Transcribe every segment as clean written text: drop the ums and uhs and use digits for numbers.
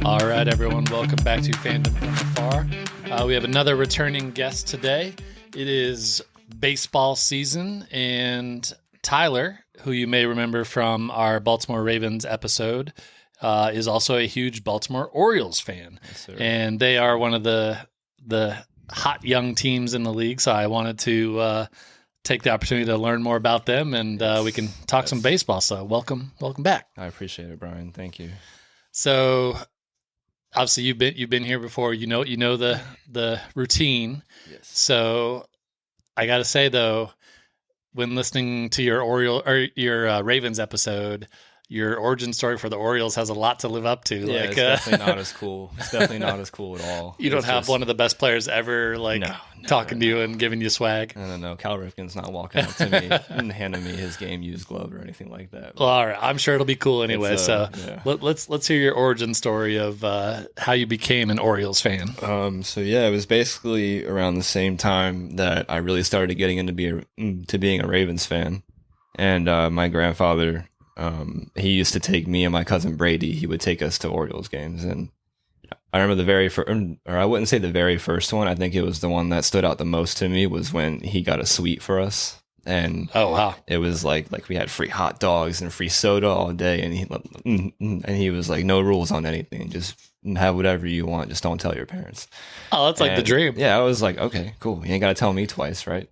All right, everyone, welcome back to Fandom from Afar. We have another returning guest today. It is baseball season, and Tyler, who you may remember from our Baltimore Ravens episode, is also a huge Baltimore Orioles fan. Yes, and they are one of the hot young teams in the league, so I wanted to take the opportunity to learn more about them, and we can talk some baseball. So welcome back. I appreciate it, Brian. Thank you. So obviously you've been here before. You know the routine. Yes. So I got to say though, when listening to your Ravens episode, your origin story for the Orioles has a lot to live up to. Yeah, like, it's definitely not as cool. It's definitely not as cool at all. You don't have one of the best players ever, talking to you and giving you swag. I don't know. Cal Ripken's not walking up to me and handing me his game used glove or anything like that. Well, all right. I'm sure it'll be cool anyway. Yeah. Let's hear your origin story of how you became an Orioles fan. It was basically around the same time that I really started getting into being a Ravens fan, and my grandfather. He used to take me and my cousin Brady. He would take us to Orioles games, and I remember the very first, or I wouldn't say the very first one. I think it was the one that stood out the most to me was when he got a suite for us, and oh wow, it was like we had free hot dogs and free soda all day, and he was like, no rules on anything, just have whatever you want, just don't tell your parents. Oh, that's like the dream. Yeah, I was like, okay, cool. You ain't got to tell me twice, right?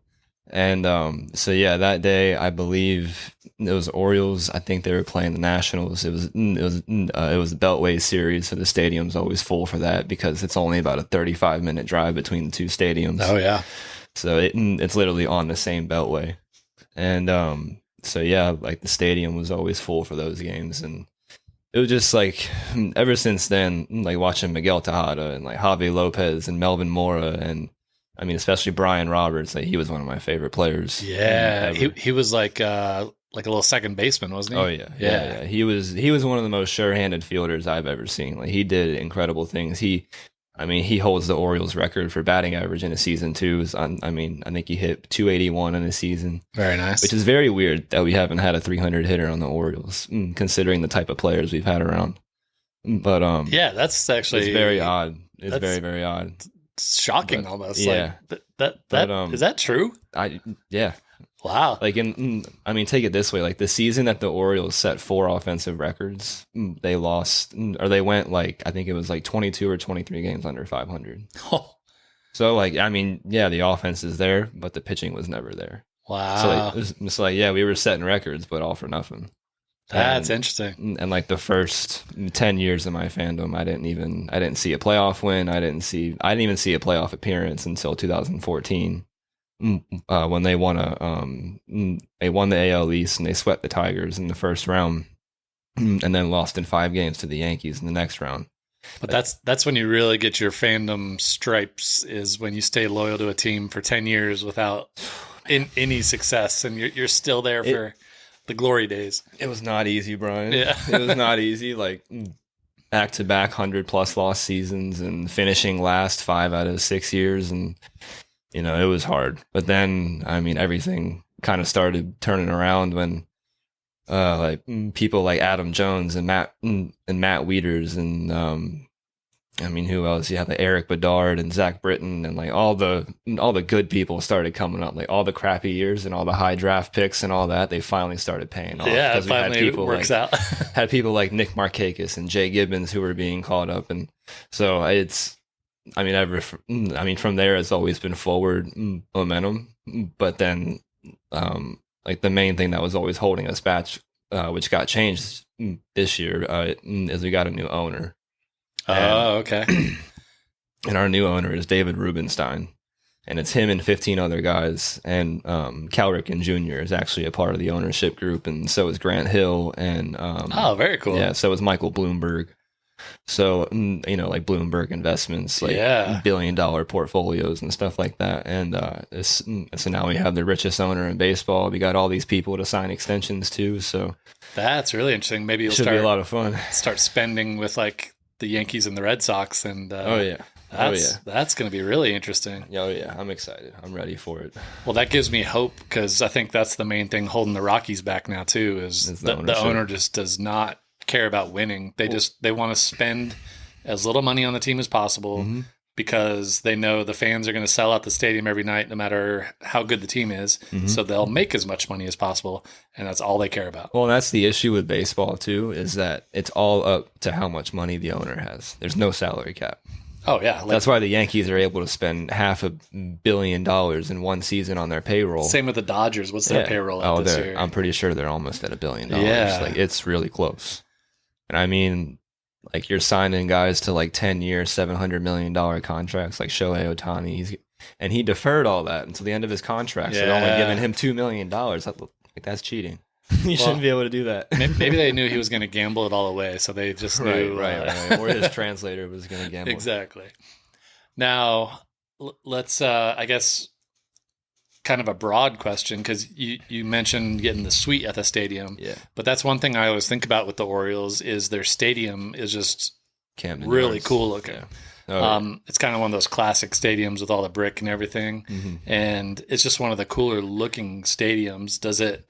And that day, I believe it was Orioles. I think they were playing the Nationals. It was the Beltway series, so the stadium's always full for that because it's only about a 35-minute drive between the two stadiums. Oh yeah, so it's literally on the same Beltway, and like the stadium was always full for those games, and it was just like ever since then, like watching Miguel Tejada and like Javi Lopez and Melvin Mora and. I mean, especially Brian Roberts. Like, he was one of my favorite players. Yeah, he was like a little second baseman, wasn't he? Oh yeah. He was one of the most sure-handed fielders I've ever seen. Like, he did incredible things. He holds the Orioles record for batting average in a season too. I think he hit 281 in a season. Very nice. Which is very weird that we haven't had a 300 hitter on the Orioles, considering the type of players we've had around. But yeah, that's actually it's very odd. It's very, very odd. It's shocking almost. Yeah. Is that true? Yeah. Wow. Like take it this way. Like the season that the Orioles set 4 offensive records, they lost, or they went I think it was 22 or 23 games under 500. Oh. So the offense is there, but the pitching was never there. Wow. So it's we were setting records, but all for nothing. That's interesting. And the first 10 years of my fandom, I didn't see a playoff win. I didn't even see a playoff appearance until 2014, when they won the AL East and they swept the Tigers in the first round, and then lost in 5 games to the Yankees in the next round. But that's when you really get your fandom stripes, is when you stay loyal to a team for 10 years without any success, and you're still there for the glory days. It was not easy, Brian. Yeah. It was not easy. Back-to-back 100-plus loss seasons and finishing last 5 out of 6 years. And, it was hard. But then, everything kind of started turning around when people like Adam Jones and Matt Wieters and who else? You have Eric Bedard and Zach Britton and all the good people started coming up. Like all the crappy years and all the high draft picks and all that, they finally started paying off. Yeah, finally it works out. Had people like Nick Markakis and Jay Gibbons who were being called up, and so from there it's always been forward momentum. But then the main thing that was always holding us back, which got changed this year, is we got a new owner. Oh, okay. And our new owner is David Rubenstein, and it's him and 15 other guys. And Cal Ripken Jr. is actually a part of the ownership group, and so is Grant Hill. And very cool. Yeah, so is Michael Bloomberg. So Bloomberg Investments, $1 billion portfolios and stuff like that. And so now we have the richest owner in baseball. We got all these people to sign extensions to. So that's really interesting. Maybe it'll be a lot of fun. Start spending with the Yankees and the Red Sox, and that's going to be really interesting. Oh yeah, I'm excited. I'm ready for it. Well, that gives me hope, because I think that's the main thing holding the Rockies back now too. Is the owner just does not care about winning. They want to spend as little money on the team as possible because they know the fans are going to sell out the stadium every night, no matter how good the team is. So they'll make as much money as possible, and that's all they care about. Well, that's the issue with baseball too, is that it's all up to how much money the owner has. There's no salary cap. Oh yeah, that's why the Yankees are able to spend $500 million in one season on their payroll. Same with the Dodgers. What's their payroll at this year? I'm pretty sure they're almost at $1 billion. Yeah, like it's really close. And I mean, like you're signing guys to like 10-year, $700 million contracts, like Shohei Ohtani. And he deferred all that until the end of his contract. So they're only giving him $2 million. That's cheating. You shouldn't be able to do that. Maybe they knew he was going to gamble it all away, so they just knew. Right. Or his translator was going to gamble. Exactly. Now, let's, I guess, kind of a broad question, because you mentioned getting the suite at the stadium. Yeah. But that's one thing I always think about with the Orioles is their stadium is just Camden really Yards. cool looking. Yeah. Oh, It's kind of one of those classic stadiums with all the brick and everything, and it's just one of the cooler looking stadiums. Does it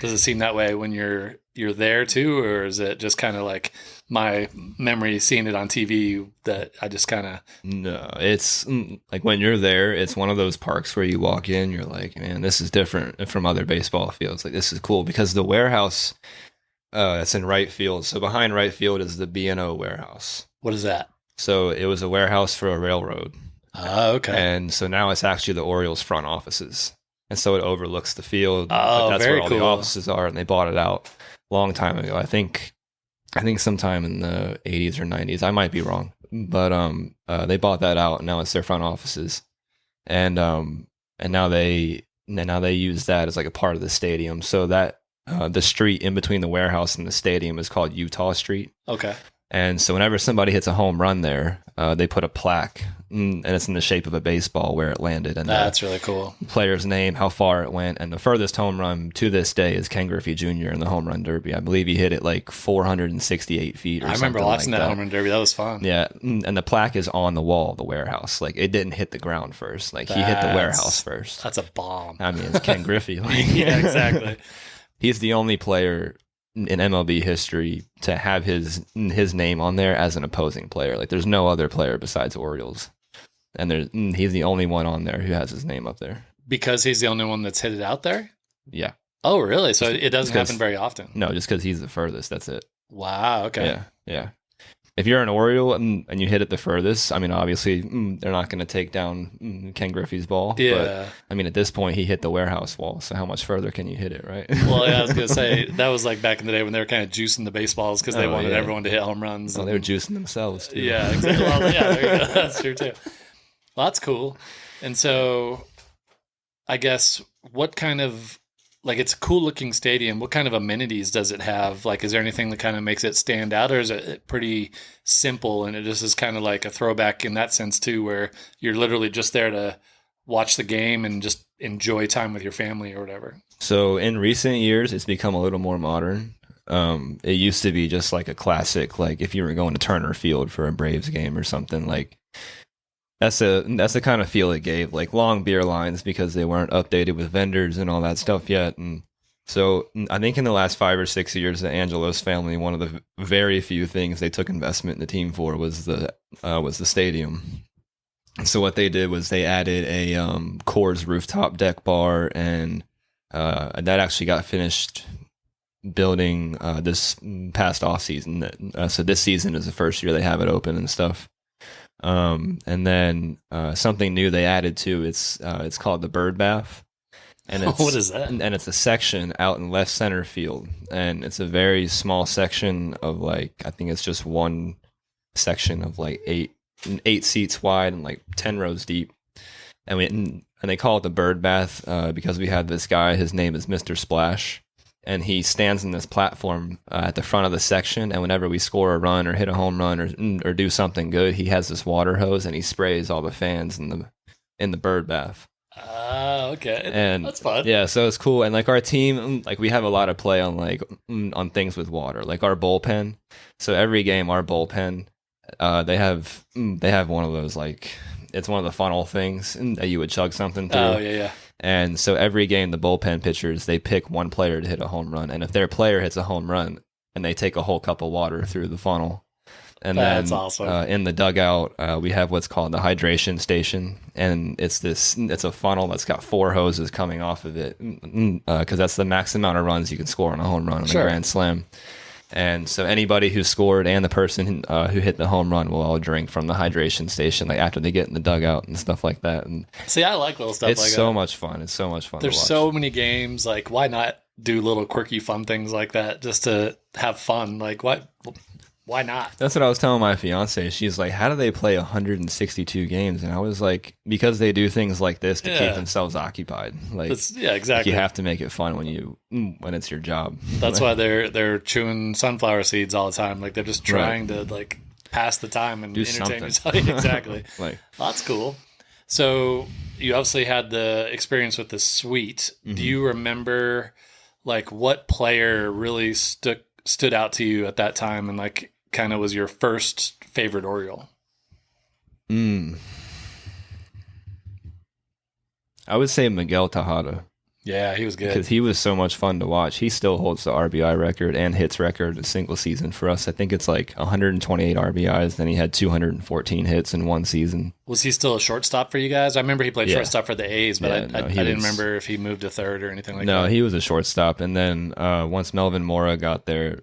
seem that way when you're there too, or is it just kind of like my memory seeing it on TV that I just kind of? No, it's like when you're there, it's one of those parks where you walk in, you're like, man, this is different from other baseball fields. Like this is cool because the warehouse that's in right field. So behind right field is the B&O Warehouse. What is that? So it was a warehouse for a railroad. Oh, okay. And so now it's actually the Orioles front offices. And so it overlooks the field. Oh, that's very where all cool. the offices are. And they bought it out a long time ago. I think sometime in the 80s or 90s. I might be wrong. But they bought that out, and now it's their front offices. And now they use that as like a part of the stadium. So that the street in between the warehouse and the stadium is called Utah Street. Okay. And so whenever somebody hits a home run there, they put a plaque, and it's in the shape of a baseball where it landed. And that's really cool. Player's name, how far it went, and the furthest home run to this day is Ken Griffey Jr. in the home run derby. I believe he hit it like 468 feet or something. I remember watching that home run derby. That was fun. Yeah, and the plaque is on the wall of the warehouse. Like it didn't hit the ground first. Like he hit the warehouse first. That's a bomb. I mean, it's Ken Griffey. Yeah, exactly. He's the only player in MLB history to have his name on there as an opposing player. Like there's no other player besides Orioles, and he's the only one on there who has his name up there because he's the only one that's hit it out there. Yeah. Oh, really? So it doesn't happen very often. No, just because he's the furthest. That's it. Wow. Okay. Yeah. If you're an Oriole and you hit it the furthest, I mean, obviously they're not going to take down Ken Griffey's ball. Yeah. But, I mean, at this point, he hit the warehouse wall. So how much further can you hit it, right? Well, yeah, I was going to say, that was like back in the day when they were kind of juicing the baseballs because they wanted everyone to hit home runs. Well, they were juicing themselves, too. Yeah, exactly. Well, yeah, there you go. That's true, too. Well, that's cool. And so I guess what kind of, like, it's a cool looking stadium. What kind of amenities does it have? Like, is there anything that kind of makes it stand out, or is it pretty simple and it just is kind of like a throwback in that sense too, where you're literally just there to watch the game and just enjoy time with your family or whatever? So in recent years, it's become a little more modern. It used to be just like a classic, like if you were going to Turner Field for a Braves game or something, like that's the kind of feel it gave, like long beer lines because they weren't updated with vendors and all that stuff yet. And so I think in the last 5 or 6 years, the Angelos family, one of the very few things they took investment in the team for was the stadium. So what they did was they added a Coors rooftop deck bar, and that actually got finished building this past off season. So this season is the first year they have it open and stuff. And then something new they added too. It's called the bird bath, and it's, what is that? And it's a section out in left center field, and it's a very small section of like, I think it's just one section of like eight seats wide and like 10 rows deep. And they call it the bird bath because we had this guy. His name is Mr. Splash. And he stands in this platform at the front of the section, and whenever we score a run or hit a home run or do something good, he has this water hose and he sprays all the fans in the bird bath. Okay, and that's fun. Yeah, so it's cool. And like our team, like we have a lot of play on like on things with water, like our bullpen. So every game, our bullpen, they have one of those, like it's one of the funnel things that you would chug something through. Oh yeah. And so every game, the bullpen pitchers, they pick one player to hit a home run. And if their player hits a home run, and they take a whole cup of water through the funnel. And That's then awesome. In the dugout, we have what's called the hydration station, and it's a funnel that's got 4 hoses coming off of it, because that's the max amount of runs you can score on a home run on a grand slam. And so anybody who scored and the person who hit the home run will all drink from the hydration station, like after they get in the dugout and stuff like that. And see, I like little stuff like that. It's so much fun. It's so much fun. There's to watch. so many games. Like, why not do little quirky fun things like that just to have fun? Like, why not? That's what I was telling my fiance. She's like, how do they play 162 games? And I was like, because they do things like this to keep themselves occupied. Like, exactly. You have to make it fun when it's your job. That's why they're chewing sunflower seeds all the time. Like, they're just trying to like pass the time and do entertain something. yourself. Exactly. Like, that's cool. So you obviously had the experience with the suite. Mm-hmm. Do you remember like what player really stood out to you at that time, and like kind of was your first favorite Oriole? I would say Miguel Tejada. Yeah, he was good. Because he was so much fun to watch. He still holds the RBI record and hits record in a single season for us. I think it's like 128 RBIs. Then he had 214 hits in one season. Was he still a shortstop for you guys? I remember he played shortstop for the A's, but I didn't remember if he moved to third or anything like that. No, he was a shortstop. And then once Melvin Mora got there,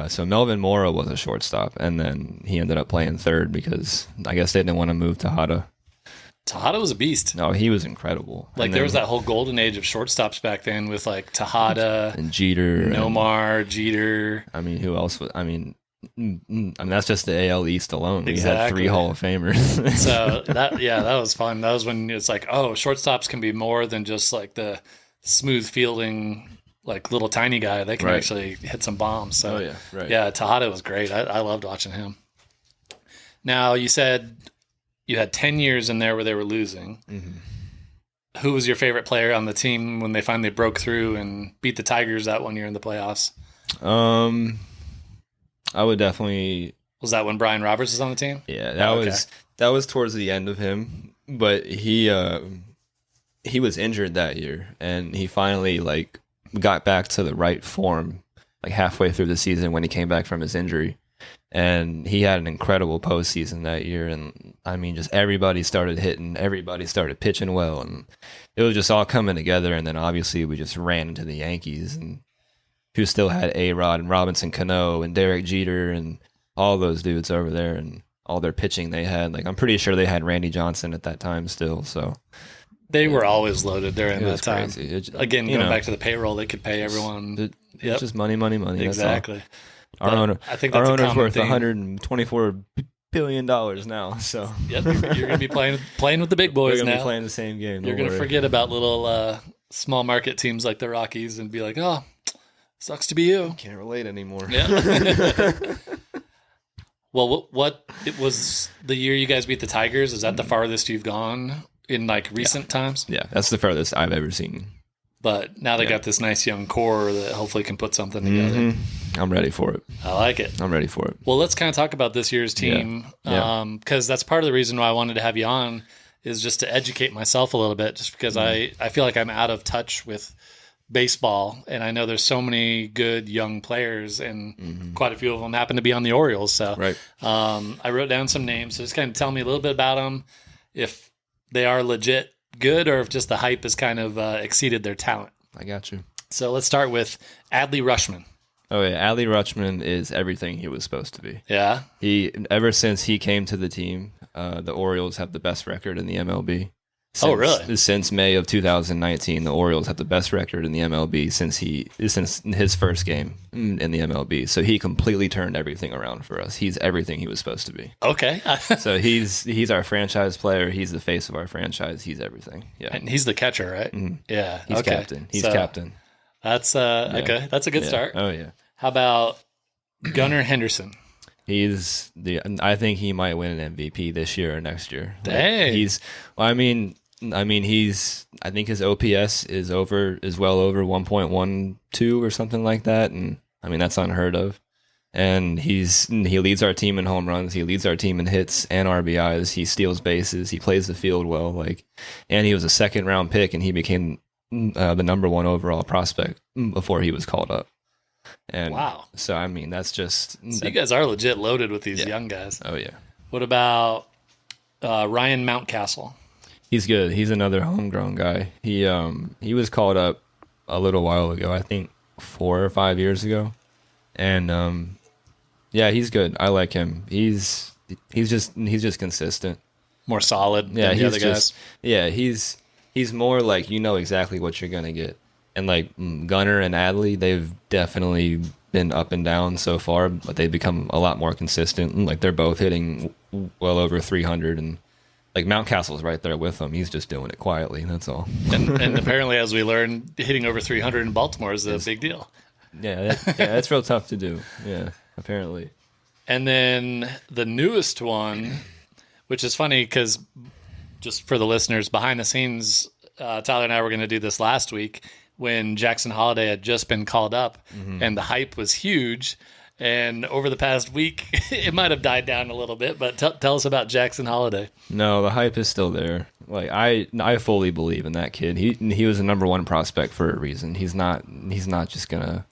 so Melvin Mora was a shortstop. And then he ended up playing third because I guess they didn't want to move Tejada. Tejada was a beast. No, he was incredible. Like, there was that whole golden age of shortstops back then with, like, Tejada. And Jeter. Nomar, Jeter. I mean, who else? I mean, that's just the AL East alone. We had 3 Hall of Famers. So, that was fun. That was when it's like, oh, shortstops can be more than just, like, the smooth fielding, like, little tiny guy. They can actually hit some bombs. So, yeah, Tejada was great. I loved watching him. Now, you said you had 10 years in there where they were losing. Mm-hmm. Who was your favorite player on the team when they finally broke through and beat the Tigers that one year in the playoffs? I would definitely. Was that when Brian Roberts was on the team? Yeah, that was towards the end of him, but he was injured that year, and he finally like got back to the right form like halfway through the season when he came back from his injury. And he had an incredible postseason that year. And I mean, just everybody started hitting, everybody started pitching well. And it was just all coming together. And then obviously we just ran into the Yankees, and who still had A-Rod and Robinson Cano and Derek Jeter and all those dudes over there and all their pitching they had. Like, I'm pretty sure they had Randy Johnson at that time still. So they were always loaded during that time. Again, going back to the payroll, they could pay everyone. It's just money. Exactly. Our owner's worth $124 billion now. So yep, you're going to be playing with the big boys now. We're going to be playing the same game. You're going to forget about little small market teams like the Rockies and be like, oh, sucks to be you. Can't relate anymore. Yeah. Well, what it was the year you guys beat the Tigers? Is that the farthest you've gone in like recent times? Yeah, that's the farthest I've ever seen. But now they got this nice young core that hopefully can put something together. Mm-hmm. I'm ready for it. I like it. I'm ready for it. Well, let's kind of talk about this year's team, because that's part of the reason why I wanted to have you on, is just to educate myself a little bit, just because I feel like I'm out of touch with baseball, and I know there's so many good young players, and quite a few of them happen to be on the Orioles. So I wrote down some names, so just kind of tell me a little bit about them, if they are legit good or if just the hype has kind of exceeded their talent. I got you. So let's start with Adley Rushman. Oh yeah, Adley Rushman is everything he was supposed to be. Yeah. Ever since he came to the team, the Orioles have the best record in the MLB. Really? Since May of 2019, the Orioles have the best record in the MLB since his first game in the MLB. So he completely turned everything around for us. He's everything he was supposed to be. Okay. So he's our franchise player. He's the face of our franchise. He's everything. Yeah. And he's the catcher, right? Mm-hmm. Yeah. He's captain. He's captain. That's okay. That's a good start. Oh yeah. How about Gunnar Henderson? I think he might win an MVP this year or next year. Dang. I think his OPS is well over 1.12 or something like that, and I mean that's unheard of. And he leads our team in home runs, he leads our team in hits and RBIs, he steals bases, he plays the field well, and he was a second round pick, and he became the number 1 overall prospect before he was called up. And wow. So I mean, that's just. So you guys are legit loaded with these young guys. Oh yeah. What about Ryan Mountcastle? He's good. He's another homegrown guy. He was called up a little while ago. I think 4 or 5 years ago, and yeah, he's good. I like him. He's just consistent. More solid than the other guys. Yeah, he's more like you know exactly what you're gonna get. And like Gunnar and Adley, they've definitely been up and down so far, but they've become a lot more consistent. Like they're both hitting well over 300, and like Mountcastle's right there with them. He's just doing it quietly. That's all. And apparently, as we learned, hitting over 300 in Baltimore is a big deal. Yeah, that's real tough to do. Yeah, apparently. And then the newest one, which is funny because just for the listeners, behind the scenes, Tyler and I were going to do this last week when Jackson Holliday had just been called up, and the hype was huge. And over the past week, it might have died down a little bit, but tell us about Jackson Holliday. No, the hype is still there. Like I fully believe in that kid. He was the number one prospect for a reason. He's not just gonna,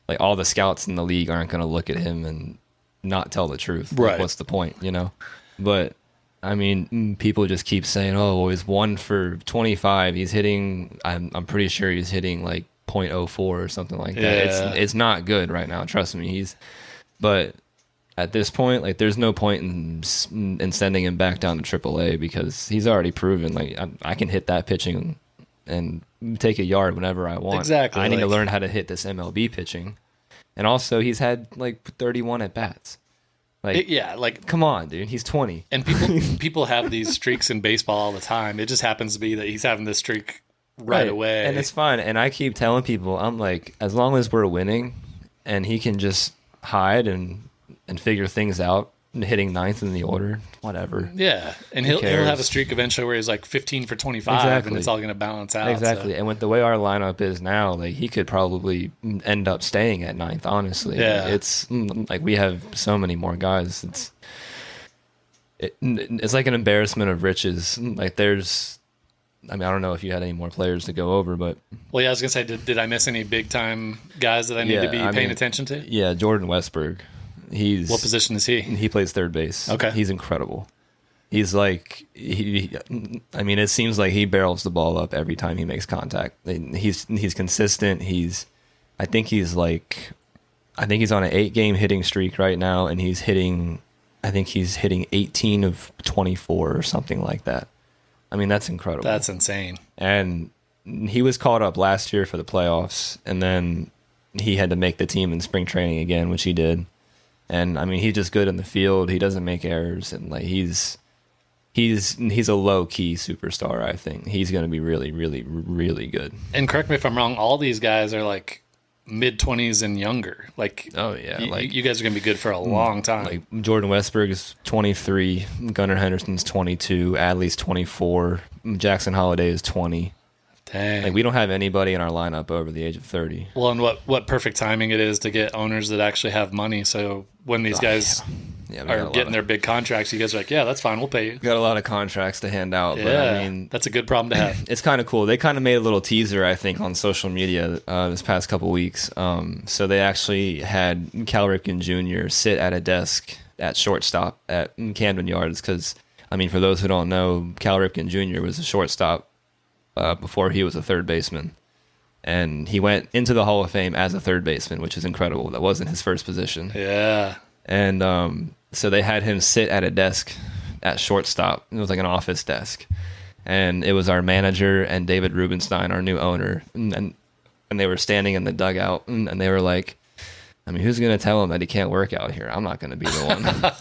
like, all the scouts in the league aren't gonna look at him and not tell the truth. Like, Right. what's the point, you know? But I mean, people just keep saying, "Oh, well, he's 1 for 25. He's hitting. I'm pretty sure he's hitting like .04 or something like that. Yeah. It's not good right now. Trust me. But at this point, like, there's no point in sending him back down to AAA because he's already proven like I can hit that pitching and take a yard whenever I want. Exactly. I need to learn how to hit this MLB pitching, and also he's had like 31 at bats. Like, like, come on, dude. He's 20. and people have these streaks in baseball all the time. It just happens to be that he's having this streak right away. And it's fine. And I keep telling people, I'm like, as long as we're winning and he can just hide and figure things out, hitting ninth in the order, whatever. Yeah. And he'll have a streak eventually where he's like 15 for 25 and it's all going to balance out. Exactly. So. And with the way our lineup is now, like, he could probably end up staying at ninth, honestly. Yeah. It's like we have so many more guys. It's like an embarrassment of riches. Like, I don't know if you had any more players to go over, but... Well, yeah, I was going to say, did I miss any big-time guys that I need to be paying attention to? Yeah, Jordan Westberg. What position is he? He plays third base. Okay. He's incredible. He's like... it seems like he barrels the ball up every time he makes contact. He's consistent. I think he's on an 8-game hitting streak right now, and he's hitting 18 of 24 or something like that. I mean, that's incredible. That's insane. And he was called up last year for the playoffs, and then he had to make the team in spring training again, which he did. And I mean, he's just good in the field. He doesn't make errors, and like he's a low key superstar. I think he's going to be really, really, really good. And correct me if I'm wrong. All these guys are like mid-20s and younger. Like, oh yeah, you guys are going to be good for a long time. Like Jordan Westberg is 23, Gunnar Henderson's 22, Adley's 24, Jackson Holliday is 20. Dang. Like, we don't have anybody in our lineup over the age of 30. Well, and what perfect timing it is to get owners that actually have money. So when these guys are getting their big contracts, you guys are like, yeah, that's fine, we'll pay you. Got a lot of contracts to hand out. Yeah, but I mean, that's a good problem to have. It's kind of cool. They kind of made a little teaser, I think, on social media this past couple weeks. So they actually had Cal Ripken Jr. sit at a desk at shortstop at Camden Yards because, I mean, for those who don't know, Cal Ripken Jr. was a shortstop before he was a third baseman. And he went into the Hall of Fame as a third baseman, which is incredible. That wasn't his first position. Yeah. And so they had him sit at a desk at shortstop. It was like an office desk. And it was our manager and David Rubenstein, our new owner. And they were standing in the dugout. And they were like, I mean, who's going to tell him that he can't work out here? I'm not going to be the one.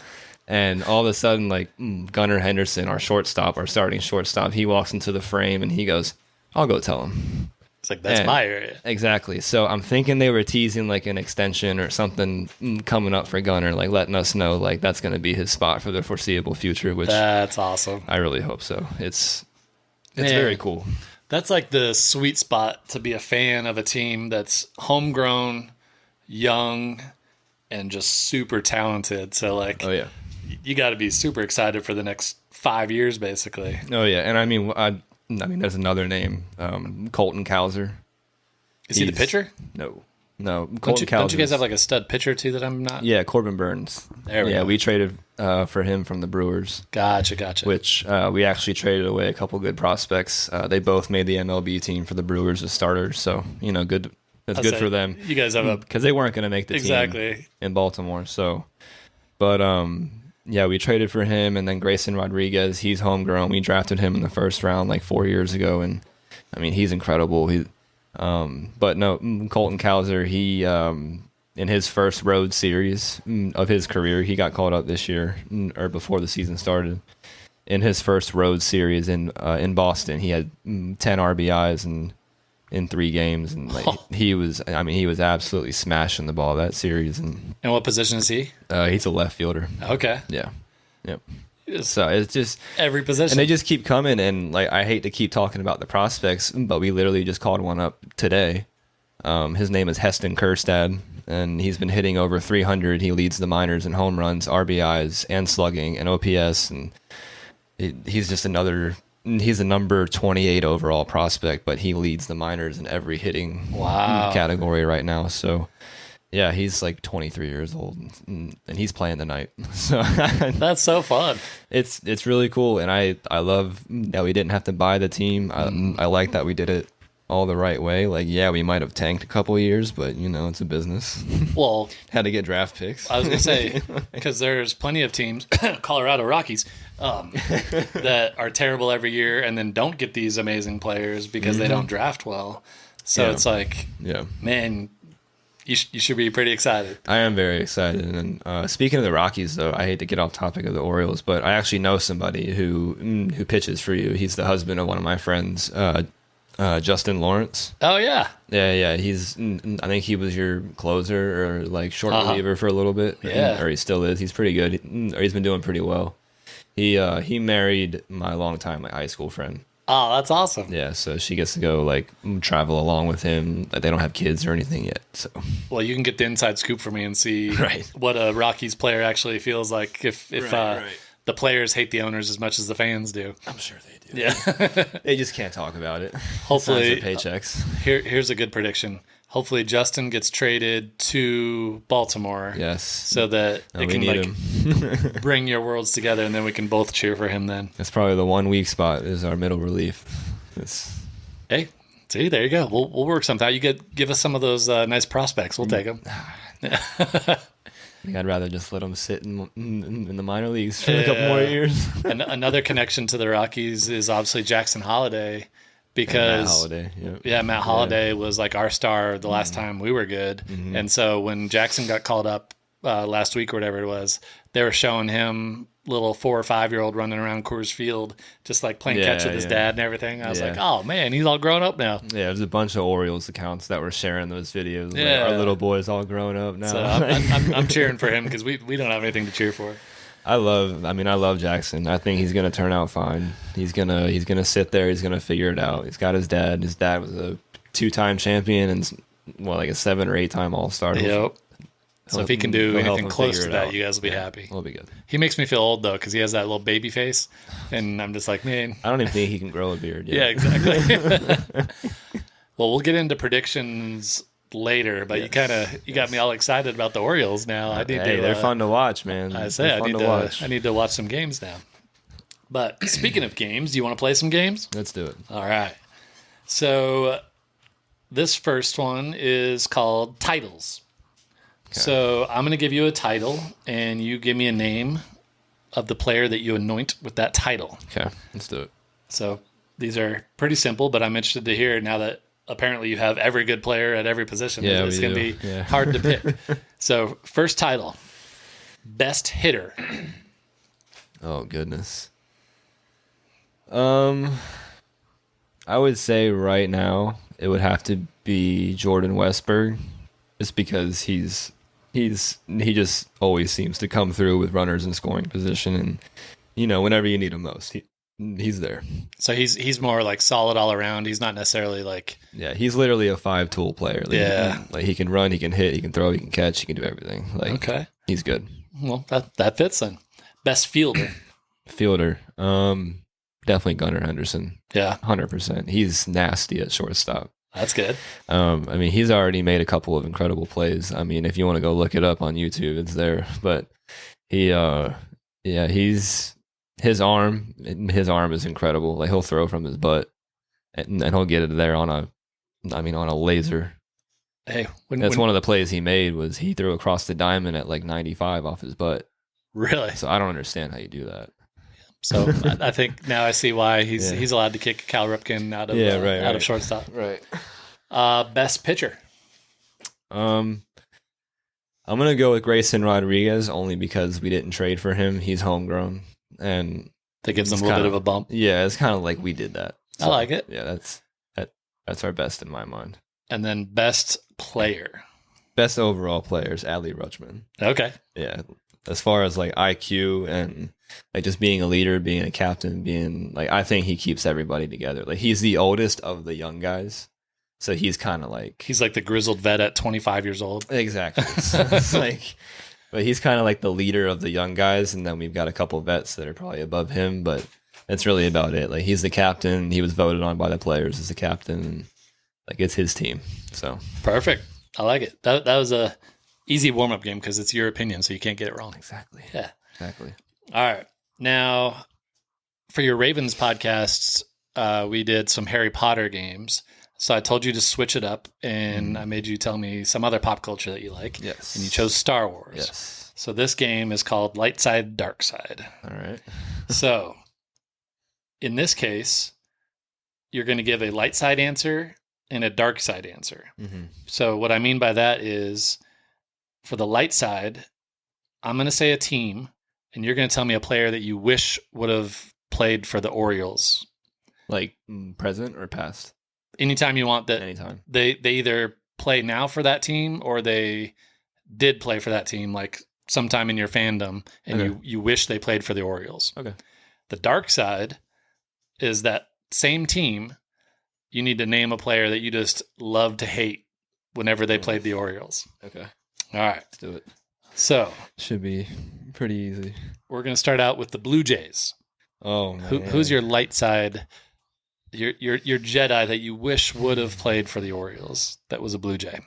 And all of a sudden, like, Gunnar Henderson, our starting shortstop, he walks into the frame and he goes, I'll go tell him. It's like, that's my area. Exactly. So I'm thinking they were teasing like an extension or something coming up for Gunnar, like letting us know like that's going to be his spot for the foreseeable future, which that's awesome. I really hope so. It's very cool. That's like the sweet spot to be a fan of a team that's homegrown, young, and just super talented. So like, oh yeah, you got to be super excited for the next 5 years, basically. Oh yeah, and I mean, there's another name, Colton Cowser. Is he the pitcher? No, No, Don't Colton you guys Cowser's- have like a stud pitcher too that I'm not? Yeah, Corbin Burns. There we go. We traded for him from the Brewers, Gotcha. which we actually traded away a couple good prospects. They both made the MLB team for the Brewers as starters, so good. That's good for them. You guys have a Because they weren't going to make the exactly team in Baltimore. So, but we traded for him, and then Grayson Rodriguez. He's homegrown. We drafted him in the first round like 4 years ago, and I mean he's incredible. But no, Colton Cowser. He in his first road series of his career, he got called up this year or before the season started. In his first road series in Boston, he had 10 RBIs in 3 games, and he was absolutely smashing the ball that series. And what position is he? He's a left fielder. Okay. Yeah. Yep. So it's just every position, and they just keep coming. And like I hate to keep talking about the prospects, but we literally just called one up today. His name is Heston Kjerstad, and he's been hitting over 300. He leads the minors in home runs, RBIs, and slugging, and OPS, and he's just another. He's a number 28 overall prospect, but he leads the minors in every hitting category right now. So, yeah, he's like 23 years old, and he's playing tonight. So that's so fun. It's really cool, and I love that we didn't have to buy the team. I like that we did it all the right way. Like, yeah, we might have tanked a couple of years, but it's a business. Well, had to get draft picks. I was gonna say because there's plenty of teams, Colorado Rockies, that are terrible every year and then don't get these amazing players because they don't draft well. So it's like, man, you should be pretty excited. I am very excited. And speaking of the Rockies, though, I hate to get off topic of the Orioles, but I actually know somebody who pitches for you. He's the husband of one of my friends, Justin Lawrence. Oh yeah. Yeah. He's I think he was your closer or like short reliever for a little bit. Yeah. Or he still is. He's pretty good. Or he's been doing pretty well. He married my longtime high school friend. Oh, that's awesome. Yeah, so she gets to go travel along with him. They don't have kids or anything yet. So well, you can get the inside scoop for me and see what a Rockies player actually feels like if the players hate the owners as much as the fans do. I'm sure they do. Yeah. They just can't talk about it. Hopefully, paychecks. Here's a good prediction. Hopefully, Justin gets traded to Baltimore. Yes. So that it can bring your worlds together, and then we can both cheer for him. Then that's probably the one weak spot is our middle relief. Hey, see, there you go. We'll work something out. You give us some of those nice prospects. We'll take them. I'd rather just let them sit in the minor leagues for a couple more years. Another connection to the Rockies is obviously Jackson Holiday. Because Matt Holliday was like our star the last time we were good. Mm-hmm. And so when Jackson got called up last week or whatever it was, they were showing him little 4 or 5 year old running around Coors Field, just like playing catch with his dad and everything. I was like, oh man, he's all grown up now. Yeah, there's a bunch of Orioles accounts that were sharing those videos. Yeah. Like, our little boy's all grown up now. So I'm cheering for him because we don't have anything to cheer for. I love Jackson. I think he's going to turn out fine. He's going to sit there. He's going to figure it out. He's got his dad. His dad was a 2-time champion and like a 7 or 8-time All-Star. Yep. So if he can do anything close to that, you guys will be happy. We'll be good. He makes me feel old though because he has that little baby face, and I'm just like, man. I don't even think he can grow a beard yet. Yeah, exactly. Well, we'll get into predictions later, but you got me all excited about the Orioles now. They're fun to watch, man. I need to watch some games now. But speaking of games, do you want to play some games? Let's do it. All right. So this first one is called Titles. Okay. So I'm going to give you a title, and you give me a name of the player that you anoint with that title. Okay, let's do it. So these are pretty simple, but I'm interested to hear now that apparently you have every good player at every position. Yeah, it's going to be hard to pick. So first title, best hitter. Oh, goodness. I would say right now it would have to be Jordan Westberg, just because he just always seems to come through with runners in scoring position, and whenever you need him most, he's there. So he's more like solid all around. He's not necessarily like he's literally a 5-tool player. He can run, he can hit, he can throw, he can catch, he can do everything. Okay, he's good. Well, that fits then. Best fielder. Definitely Gunnar Henderson. Yeah, 100%. He's nasty at shortstop. That's good. I mean, he's already made a couple of incredible plays. I mean, if you want to go look it up on YouTube, it's there. But he, yeah, his arm is incredible. Like he'll throw from his butt, and he'll get it there on a laser. Hey, that's one of the plays he made was he threw across the diamond at like 95 off his butt. Really? So I don't understand how you do that. So I think now I see why he's allowed to kick Cal Ripken out of shortstop. Right. Best pitcher. I'm gonna go with Grayson Rodriguez only because we didn't trade for him. He's homegrown, and that gives him a little bit of a bump. Yeah, it's kind of like we did that. So, I like it. Yeah, that's our best in my mind. And then best player. Best overall player is Adley Rushman. Okay. Yeah. As far as like IQ and like just being a leader, being a captain, being like, I think he keeps everybody together. Like he's the oldest of the young guys. So he's kind of like. He's like the grizzled vet at 25 years old. Exactly. So it's like, but he's kind of like the leader of the young guys. And then we've got a couple of vets that are probably above him, but that's really about it. Like he's the captain. He was voted on by the players as the captain. And like it's his team. So perfect. I like it. That was a easy warm-up game because it's your opinion, so you can't get it wrong. Exactly. Yeah. Exactly. All right. Now, for your Ravens podcasts, we did some Harry Potter games. So I told you to switch it up, and I made you tell me some other pop culture that you like. Yes. And you chose Star Wars. Yes. So this game is called Light Side, Dark Side. All right. So in this case, you're going to give a light side answer and a dark side answer. Mm-hmm. So what I mean by that is for the light side, I'm going to say a team, and you're going to tell me a player that you wish would have played for the Orioles. Like present or past? Anytime you want that. Anytime. They either play now for that team or they did play for that team like sometime in your fandom, and you wish they played for the Orioles. Okay. The dark side is that same team. You need to name a player that you just love to hate whenever they played the Orioles. Okay. All right. Let's do it. So. Should be pretty easy. We're going to start out with the Blue Jays. Oh, man. Who's your light side, your Jedi that you wish would have played for the Orioles that was a Blue Jay?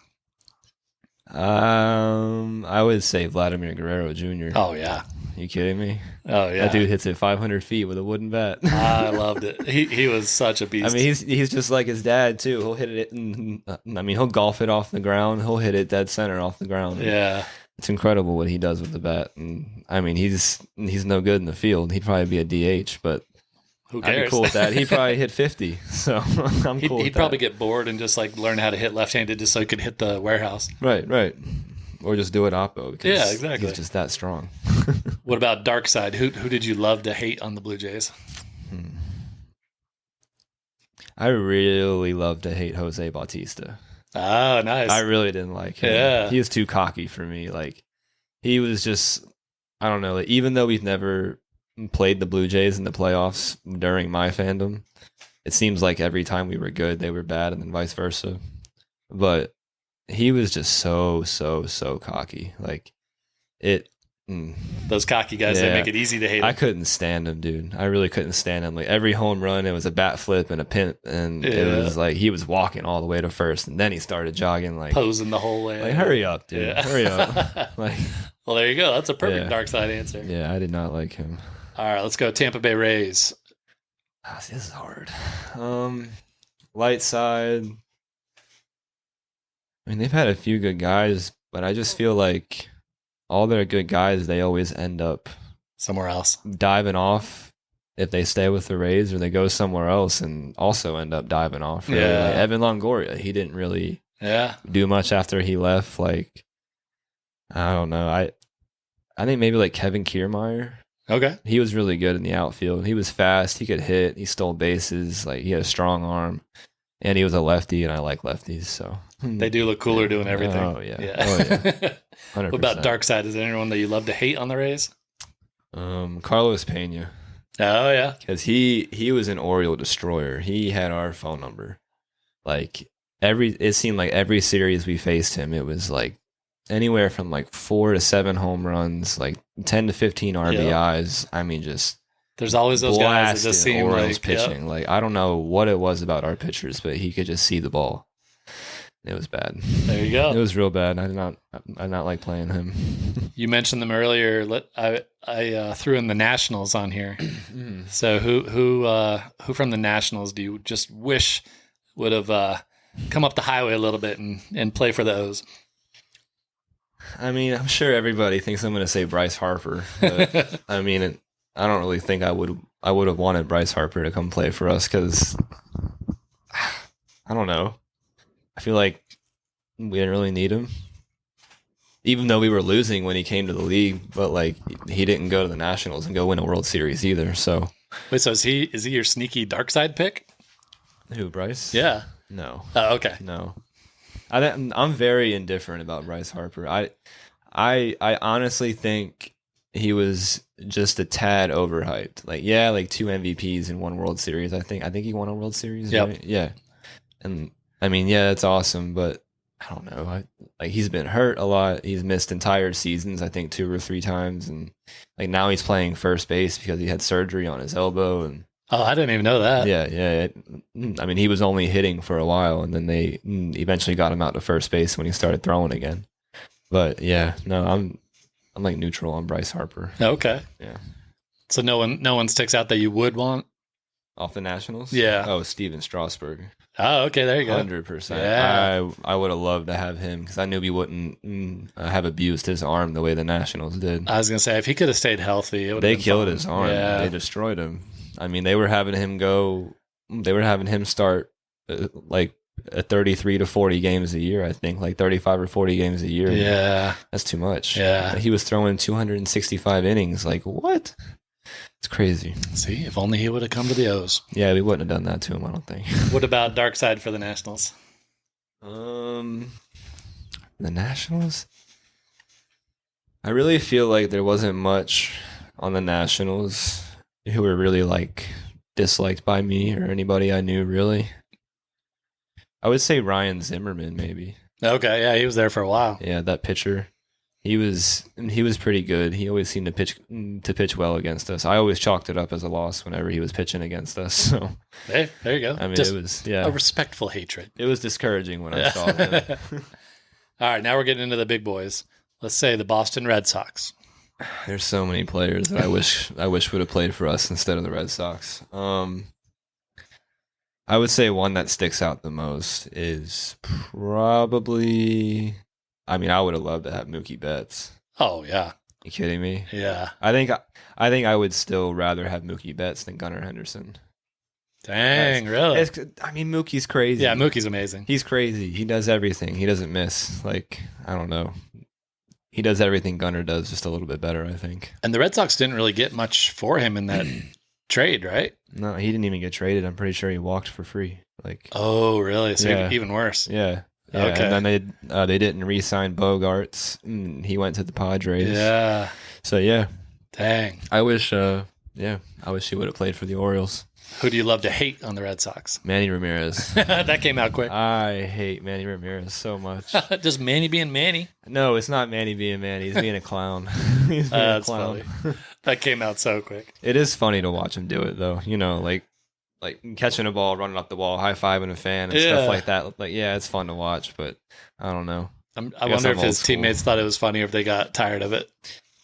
I would say Vladimir Guerrero Jr. Oh, yeah. You kidding me? Oh, yeah. That dude hits it 500 feet with a wooden bat. I loved it. He was such a beast. I mean, he's just like his dad, too. He'll hit it, he'll golf it off the ground. He'll hit it dead center off the ground. Yeah. It's incredible what he does with the bat. And I mean, he's no good in the field. He'd probably be a DH, but who cares? I'd be cool with that. He'd probably hit 50, so I'm cool with He'd probably get bored and just like learn how to hit left-handed just so he could hit the warehouse. Right. Or just do it oppo. Because yeah, exactly. He's just that strong. What about dark side? Who did you love to hate on the Blue Jays? I really love to hate Jose Bautista. Oh, nice. I really didn't like him. Yeah. He was too cocky for me. Like, he was just, I don't know. Like, even though we've never played the Blue Jays in the playoffs during my fandom, it seems like every time we were good, they were bad, and then vice versa. But he was just so cocky. Like, those cocky guys, they make it easy to hate him. I couldn't stand him, dude. I really couldn't stand him. Like every home run, it was a bat flip and a pimp, and it was like he was walking all the way to first, and then he started jogging, like posing the whole way. Like, hurry up, dude! Yeah. Hurry up! Like, well, there you go. That's a perfect dark side answer. Yeah, I did not like him. All right, let's go Tampa Bay Rays. See, this is hard. Light side. I mean, they've had a few good guys, but I just feel like all their good guys, they always end up somewhere else, diving off if they stay with the Rays, or they go somewhere else and also end up diving off. Really. Yeah. Like Evan Longoria, he didn't really do much after he left. Like, I don't know. I think maybe like Kevin Kiermaier. Okay. He was really good in the outfield. He was fast. He could hit. He stole bases. Like, he had a strong arm. And he was a lefty, and I like lefties, so they do look cooler doing everything. Oh yeah. Oh yeah. 100%. What about dark side? Is there anyone that you love to hate on the Rays? Carlos Pena. Oh yeah, because he was an Oriole destroyer. He had our phone number. Like it seemed like every series we faced him, it was like anywhere from like 4 to 7 home runs, like 10 to 15 RBIs. Yep. I mean, just. There's always those guys that just seem Orioles like pitching. Like, I don't know what it was about our pitchers, but he could just see the ball. It was bad. There you go. It was real bad. I did not like playing him. You mentioned them earlier. I threw in the Nationals on here. So who from the Nationals do you just wish would have come up the highway a little bit and play for the O's? I mean, I'm sure everybody thinks I'm going to say Bryce Harper. But, I mean, I don't really think I would have wanted Bryce Harper to come play for us because I don't know. I feel like we didn't really need him, even though we were losing when he came to the league. But like, he didn't go to the Nationals and go win a World Series either. So wait, so is he your sneaky dark side pick? Who, Bryce? Yeah. No. Oh, okay. No. I'm very indifferent about Bryce Harper. I honestly think he was just a tad overhyped. Like, yeah, like 2 MVPs in 1 World Series. I think he won a World Series. Yep. Right? Yeah. And I mean, yeah, that's awesome, but I don't know. Like, he's been hurt a lot. He's missed entire seasons, I think 2 or 3 times, and like now he's playing first base because he had surgery on his elbow. And oh, I didn't even know that. yeah. I mean, he was only hitting for a while, and then they eventually got him out to first base when he started throwing again. But yeah, no, I'm like neutral on Bryce Harper. Okay. Yeah. So no one sticks out that you would want? Off the Nationals? Yeah. Oh, Steven Strasburg. Oh, okay, there you go. 100%. Yeah. I would have loved to have him because I knew we wouldn't have abused his arm the way the Nationals did. I was going to say, if he could have stayed healthy, it would have They been killed fun. his arm. Yeah. They destroyed him. I mean, they were having him start like 33 to 40 games a year, I think, like 35 or 40 games a year. Yeah. That's too much. Yeah. He was throwing 265 innings. Like, what? It's crazy. See, if only he would have come to the O's. Yeah, we wouldn't have done that to him, I don't think. What about dark side for the Nationals? The Nationals? I really feel like there wasn't much on the Nationals who were really like disliked by me or anybody I knew, really. I would say Ryan Zimmerman, maybe. Okay, yeah, he was there for a while. Yeah, that pitcher. He was pretty good. He always seemed to pitch well against us. I always chalked it up as a loss whenever he was pitching against us. So Hey, there you go. I mean, Just it was a respectful hatred. It was discouraging when I saw it. All right, now we're getting into the big boys. Let's say the Boston Red Sox. There's so many players that I wish would have played for us instead of the Red Sox. I would say one that sticks out the most is probably. I mean, I would have loved to have Mookie Betts. Oh yeah. You kidding me? Yeah. I think I would still rather have Mookie Betts than Gunnar Henderson. Dang, really? I mean, Mookie's crazy. Yeah, Mookie's amazing. He's crazy. He does everything. He doesn't miss. Like, I don't know. He does everything Gunnar does, just a little bit better, I think. And the Red Sox didn't really get much for him in that trade, right? No, he didn't even get traded. I'm pretty sure he walked for free. Like, oh, really? So Yeah. even worse. yeah. Okay. And then they didn't re-sign Bogarts. He went to the Padres. Yeah. So yeah, Dang. I wish he would have played for the Orioles. Who do you love to hate on the Red Sox? Manny Ramirez. That came out quick. I hate Manny Ramirez so much. Just Manny being Manny. No, it's not Manny being Manny. He's being a clown. He's being a That's clown. funny. That came out so quick. It is funny to watch him do it, though. You know, like catching a ball, running up the wall, high-fiving a fan and stuff like that. Like, yeah, it's fun to watch, but I don't know. I wonder if his teammates thought it was funny or if they got tired of it.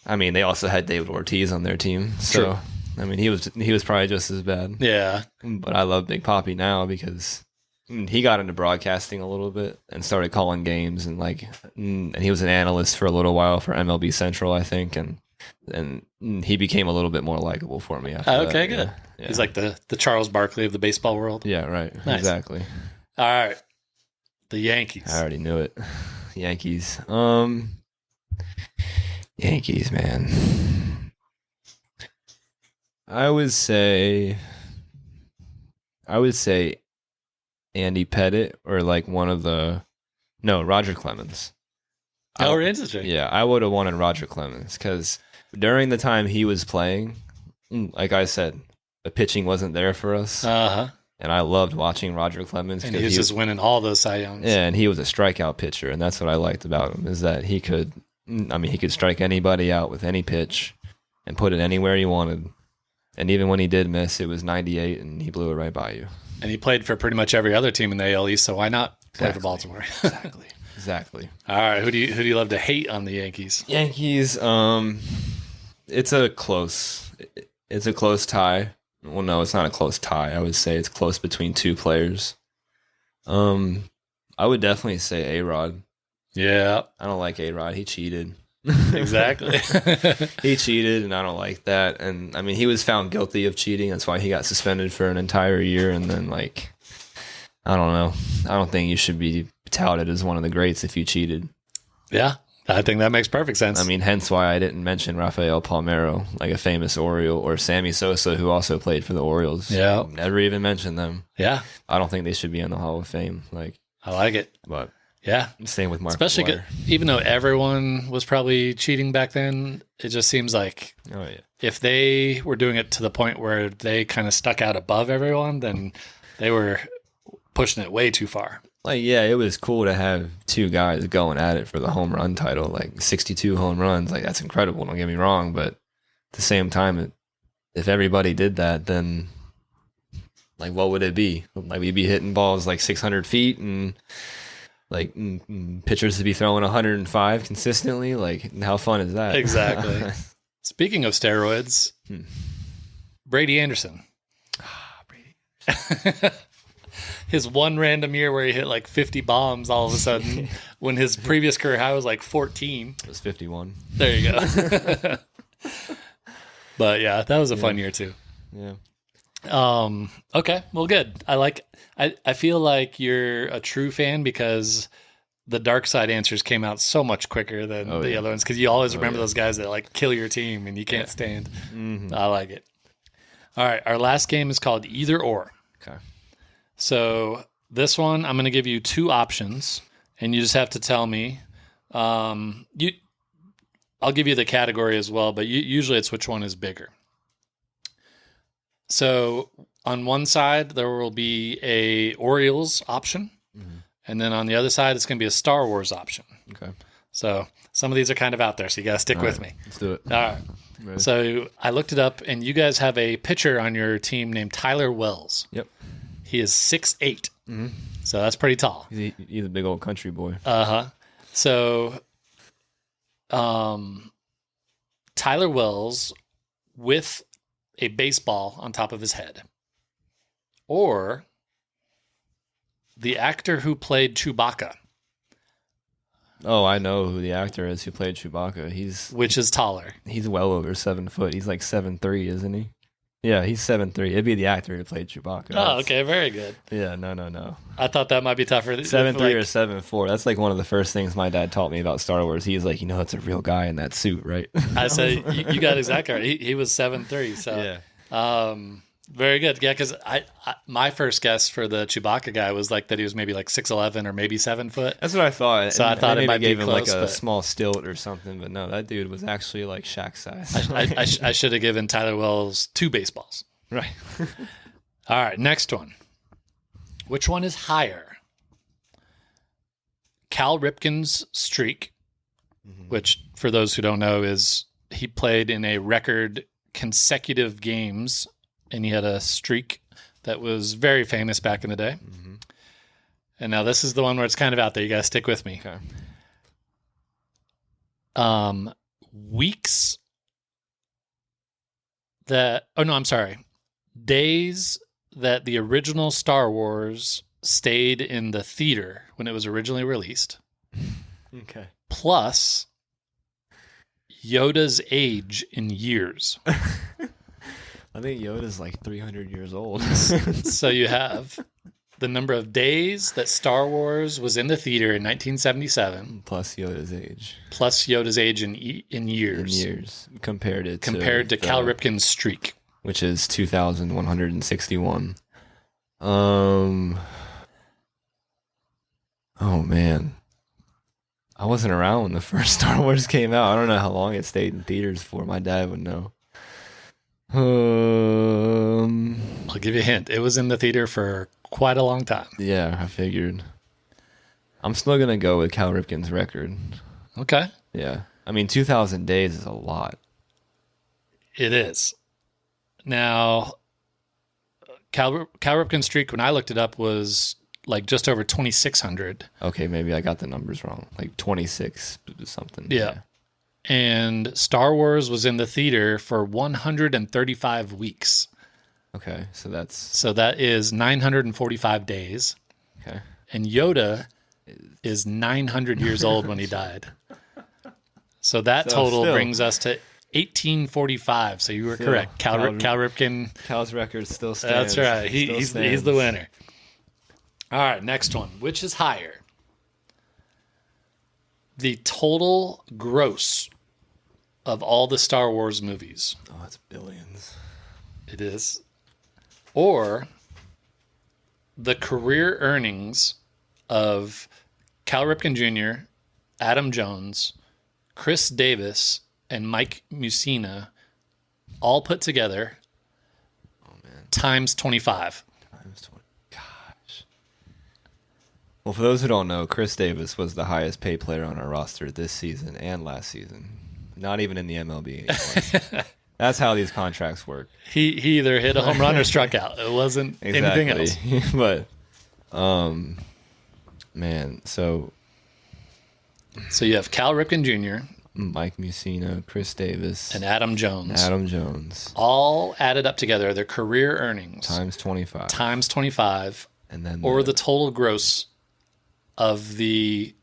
I mean, they also had David Ortiz on their team, so True. I mean, he was probably just as bad. Yeah. But I love Big Papi now because he got into broadcasting a little bit and started calling games and he was an analyst for a little while for MLB Central, I think, and he became a little bit more likable for me after that. Okay, good. Yeah. He's like the Charles Barkley of the baseball world. Yeah, right. Nice. Exactly. All right. The Yankees. I already knew it. Yankees. Yankees, man. I would say Andy Pettit or like Roger Clemens. Oh, interesting. Yeah, I would have wanted Roger Clemens because during the time he was playing, like I said, the pitching wasn't there for us. Uh-huh. And I loved watching Roger Clemens. And he was just winning all those Cy Youngs. Yeah, and he was a strikeout pitcher, and that's what I liked about him, is that he could strike anybody out with any pitch and put it anywhere he wanted. And even when he did miss, it was 98, and he blew it right by you. And he played for pretty much every other team in the AL East, so why not? play for Baltimore. Exactly. All right, who do you love to hate on the Yankees? Yankees. It's a close tie. Well, no, it's not a close tie. I would say it's close between two players. I would definitely say A-Rod. Yeah, I don't like A-Rod. He cheated. exactly. He cheated, and I don't like that. And I mean, he was found guilty of cheating. That's why he got suspended for an entire year. And then, like, I don't know. I don't think you should be touted as one of the greats if you cheated. Yeah, I think that makes perfect sense. I mean, hence why I didn't mention Rafael Palmeiro, like a famous Oriole, or Sammy Sosa, who also played for the Orioles. Yeah, never even mentioned them. Yeah, I don't think they should be in the Hall of Fame. Like, I like it, but yeah, same with Mark. Especially good, even though everyone was probably cheating back then, it just seems like if they were doing it to the point where they kind of stuck out above everyone, then they were pushing it way too far. Like, yeah, it was cool to have two guys going at it for the home run title, like 62 home runs. Like, that's incredible, don't get me wrong. But at the same time, if everybody did that, then, like, what would it be? Like, we'd be hitting balls like 600 feet and, like, pitchers would be throwing 105 consistently. Like, how fun is that? Exactly. Speaking of steroids, Brady Anderson. Brady. His one random year where he hit like 50 bombs all of a sudden when his previous career high was like 14. It was 51. There you go. But yeah, that was a fun year too. Yeah. Okay, well, good. I feel like you're a true fan because the dark side answers came out so much quicker than the other ones because you always remember those guys that like kill your team and you can't stand. Mm-hmm. I like it. All right, our last game is called Either Or. Okay. So this one, I'm going to give you two options, and you just have to tell me. I'll give you the category as well, but usually it's which one is bigger. So on one side, there will be a Orioles option, and then on the other side, it's going to be a Star Wars option. Okay. So some of these are kind of out there, so you got to stick with me. Let's do it. All right. Ready. So I looked it up, and you guys have a pitcher on your team named Tyler Wells. Yep. He is 6'8", so that's pretty tall. He's a big old country boy. So, Tyler Wells with a baseball on top of his head, or the actor who played Chewbacca. Oh, I know who the actor is who played Chewbacca. Which is taller? He's well over 7 foot. He's like 7'3", isn't he? Yeah, he's 7'3". It'd be the actor who played Chewbacca. Oh, okay, very good. Yeah, no. I thought that might be tougher. 7'3" or 7'4". That's like one of the first things my dad taught me about Star Wars. He's like, that's a real guy in that suit, right? I said, you got exactly right. He was 7'3", so yeah. Very good. Yeah, because I my first guess for the Chewbacca guy was like that he was maybe like 6'11" or maybe 7 foot. That's what I thought. So I thought it might gave be him close, like a small stilt or something, but no, that dude was actually like Shaq size. I should have given Tyler Wells 2 baseballs. Right. All right, next one. Which one is higher? Cal Ripken's streak, which for those who don't know is he played in a record consecutive games, and he had a streak that was very famous back in the day. Mm-hmm. And now this is the one where it's kind of out there. You got to stick with me. Okay. Weeks that... Oh, no, I'm sorry. Days that the original Star Wars stayed in the theater when it was originally released. Okay. Plus Yoda's age in years. I think Yoda's like 300 years old. So you have the number of days that Star Wars was in the theater in 1977. Plus Yoda's age. Plus Yoda's age in years. In years. Compared to Cal Ripken's streak. Which is 2,161. Oh, man. I wasn't around when the first Star Wars came out. I don't know how long it stayed in theaters for. My dad would know. I'll give you a hint. It was in the theater for quite a long time. Yeah, I figured. I'm still going to go with Cal Ripken's record. Okay. Yeah. I mean, 2,000 days is a lot. It is. Now, Cal Ripken's streak, when I looked it up, was like just over 2,600. Okay, maybe I got the numbers wrong. Like 26 something. Yeah. And Star Wars was in the theater for 135 weeks. Okay, so that is 945 days. Okay. And Yoda is 900 years old when he died. So that total brings us to 1845. So you were correct. Cal Ripken. Cal's record still stands. That's right. He's the winner. All right, next one. Which is higher? The total gross of all the Star Wars movies. Oh, it's billions. It is. Or the career earnings of Cal Ripken Jr., Adam Jones, Chris Davis, and Mike Mussina all put together times 25. Times 20. Gosh. Well, for those who don't know, Chris Davis was the highest paid player on our roster this season and last season. Not even in the MLB anymore. That's how these contracts work. He either hit a home run or struck out. It wasn't anything else. But, man, so you have Cal Ripken Jr., Mike Mussina, Chris Davis, and Adam Jones. All added up together, their career earnings. Times 25. And then the total gross of the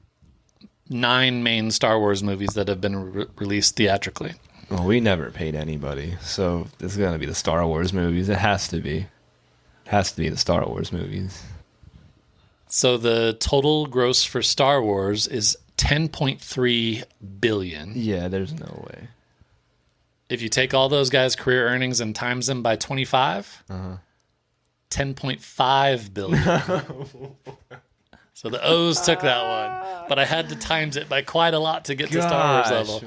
9 main Star Wars movies that have been released theatrically. Well, we never paid anybody, so this is going to be the Star Wars movies. It has to be. It has to be the Star Wars movies. So the total gross for Star Wars is $10.3 billion. Yeah, there's no way. If you take all those guys' career earnings and times them by 25, $10.5 billion. So the O's took that one, but I had to times it by quite a lot to get to Star Wars level.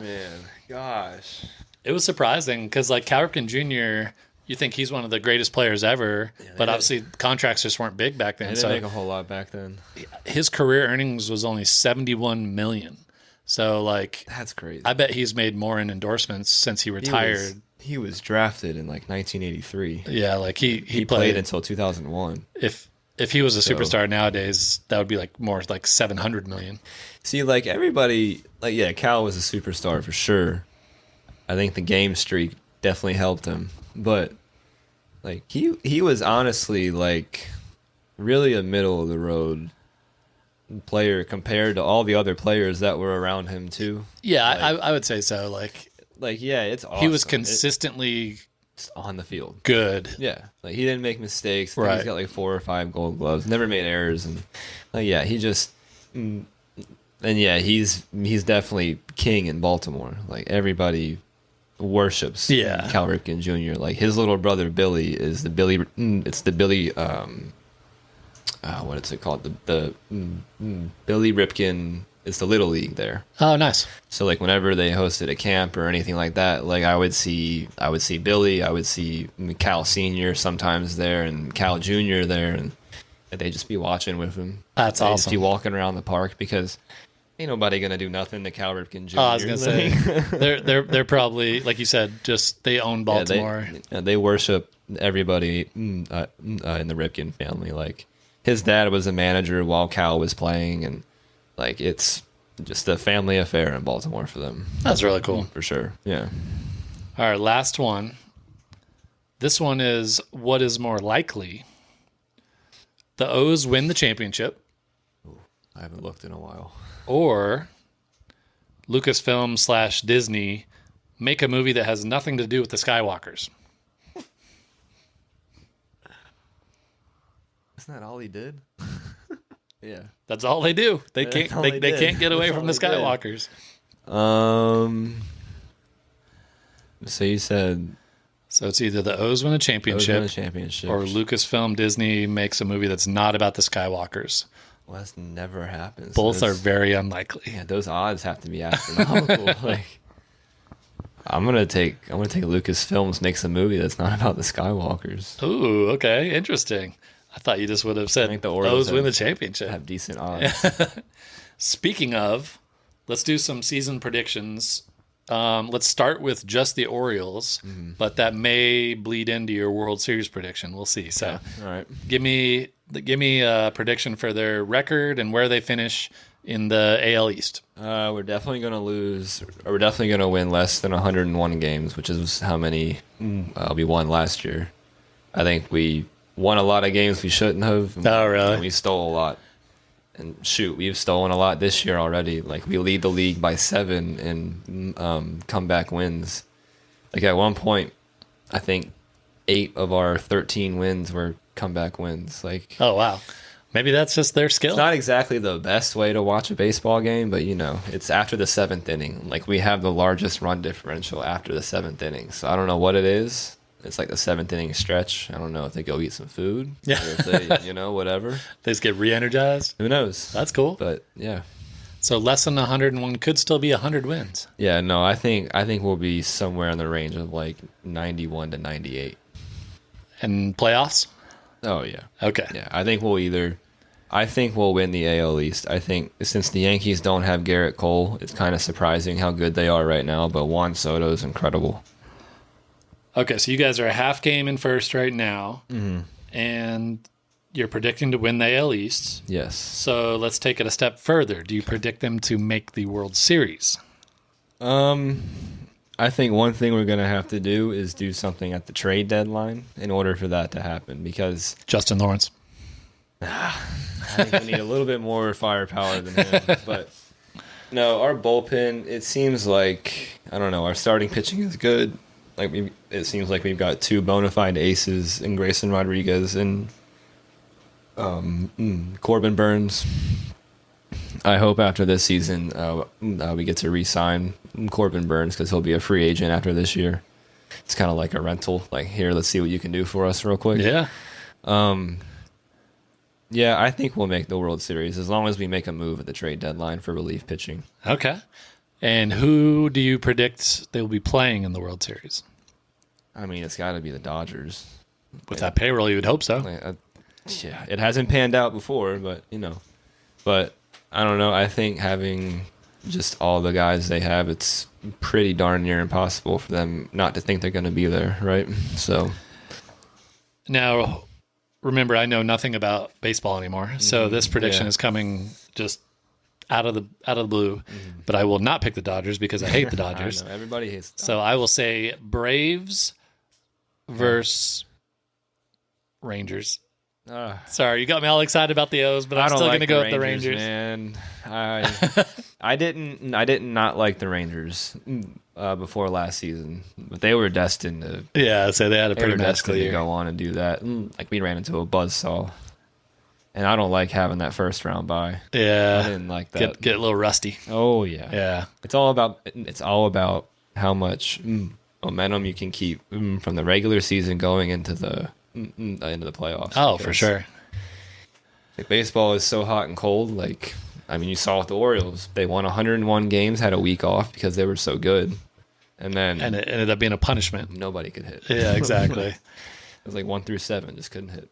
Gosh. It was surprising because, like, Cal Ripken Jr., you think he's one of the greatest players ever, but obviously contracts just weren't big back then. They didn't make a whole lot back then. His career earnings was only $71 million. So, like, that's crazy. I bet he's made more in endorsements since he retired. He was drafted in like 1983. Yeah, like he played until 2001. If he was a superstar nowadays, that would be like more like $700 million. See, like everybody, like, yeah, Cal was a superstar for sure. I think the game streak definitely helped him, but like he was honestly like really a middle of the road player compared to all the other players that were around him too. Yeah, like, I would say so. Like yeah, it's awesome. He was consistently on the field. Good. Yeah. Like he didn't make mistakes. Right. He's got like 4 or 5 gold gloves. Never made errors, and like yeah, he just and yeah, he's definitely king in Baltimore. Like everybody worships Cal Ripken Jr. Like his little brother Billy is the Billy what is it called? The Billy Ripken. It's the Little League there. Oh, nice. So like whenever they hosted a camp or anything like that, like I would see Billy, I would see Cal Sr. sometimes there and Cal Jr. there, and they'd just be watching with him. That's they'd awesome. Just be walking around the park because ain't nobody gonna do nothing to Cal Ripken Jr. Oh, I was gonna say they're probably, like you said, just they own Baltimore. Yeah, they worship everybody in the Ripken family. Like his dad was a manager while Cal was playing, and like it's just a family affair in Baltimore for them. That's really cool. For sure. Yeah. All right, last one. This one is what is more likely. The O's win the championship. Ooh, I haven't looked in a while. Or Lucasfilm / Disney make a movie that has nothing to do with the Skywalkers. Isn't that all he did? Yeah, that's all they do. They can't get away from the Skywalkers. So you said. So it's either the O's win a championship, or Lucasfilm Disney makes a movie that's not about the Skywalkers. Well, that's never happens. Both are very unlikely. Yeah, those odds have to be astronomical. Like, I'm gonna take Lucasfilms makes a movie that's not about the Skywalkers. Ooh, okay, interesting. I thought you just would have said the Orioles win the championship. Have decent odds. Speaking of, let's do some season predictions. Let's start with just the Orioles, but that may bleed into your World Series prediction. We'll see. So, all right, give me Give me a prediction for their record and where they finish in the AL East. We're definitely going to lose, or we're definitely going to win less than 101 games, which is how many we won last year. I think we won a lot of games we shouldn't have. Oh, really? And we stole a lot. And shoot, we've stolen a lot this year already. Like, we lead the league by 7 in comeback wins. Like, at one point, I think 8 of our 13 wins were comeback wins. Like, oh, wow. Maybe that's just their skill. it's not exactly the best way to watch a baseball game, but, it's after the 7th inning. Like, we have the largest run differential after the 7th inning. So I don't know what it is. It's like the 7th inning stretch. I don't know if they go eat some food. Yeah. Or if they, whatever. They just get re-energized. Who knows? That's cool. But, yeah. So less than 101 could still be 100 wins. Yeah, no, I think we'll be somewhere in the range of like 91 to 98. And playoffs? Oh, yeah. Okay. Yeah, I think we'll win the AL East. I think since the Yankees don't have Garrett Cole, it's kind of surprising how good they are right now, but Juan Soto is incredible. Okay, so you guys are a half game in first right now, and you're predicting to win the AL East. Yes. So let's take it a step further. Do you predict them to make the World Series? I think one thing we're going to have to do is do something at the trade deadline in order for that to happen, because Justin Lawrence. I think we need a little bit more firepower than him. But no, our bullpen, it seems like, I don't know, our starting pitching is good. Like, it seems like we've got 2 bona fide aces in Grayson Rodriguez and Corbin Burns. I hope after this season we get to re-sign Corbin Burns, because he'll be a free agent after this year. It's kind of like a rental. Like, here, let's see what you can do for us real quick. Yeah. Yeah, I think we'll make the World Series as long as we make a move at the trade deadline for relief pitching. Okay. And who do you predict they will be playing in the World Series? I mean, it's got to be the Dodgers. With that payroll, you would hope so. Yeah, it hasn't panned out before, but But I don't know. I think having just all the guys they have, it's pretty darn near impossible for them not to think they're going to be there, right? So now, remember, I know nothing about baseball anymore, so this prediction is coming just out of the blue. But I will not pick the Dodgers because I hate the Dodgers. I know, everybody hates the Dodgers. So I will say Braves versus Rangers. Sorry, you got me all excited about the O's, but I'm still going to go with the Rangers. Man, I didn't not like the Rangers before last season, but they were destined to. Yeah, so they had a pretty magical to year. go on and do that. Like, we ran into a buzzsaw, and I don't like having that first round bye. Yeah, I didn't like that. Get a little rusty. Oh yeah, yeah. It's all about how much momentum you can keep from the regular season going into the playoffs. Oh, for sure. Like, baseball is so hot and cold. Like, I mean, you saw with the Orioles, they won 101 games, had a week off because they were so good, and then it ended up being a punishment. Nobody could hit. Yeah, exactly. It was like 1 through 7, just couldn't hit.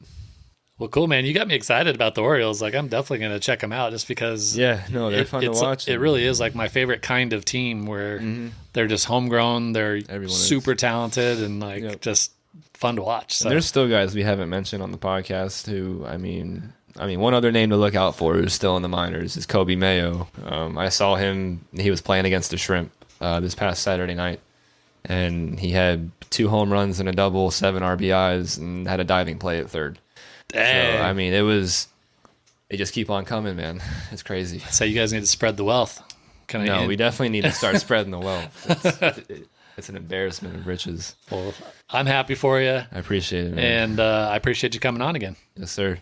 Well, cool, man. You got me excited about the Orioles. Like, I'm definitely going to check them out just because. Yeah, no, they're fun to watch. It really is like my favorite kind of team where they're just homegrown. They're super talented and just fun to watch. So. And there's still guys we haven't mentioned on the podcast who, I mean, one other name to look out for who's still in the minors is Kobe Mayo. I saw him. He was playing against the Shrimp this past Saturday night, and he had 2 home runs and a double, 7 RBIs, and had a diving play at third. Dang. So, I mean, they just keep on coming, man. It's crazy. So you guys need to spread the wealth. We definitely need to start spreading the wealth. It's an embarrassment of riches. Well, I'm happy for you. I appreciate it, man. And I appreciate you coming on again. Yes, sir.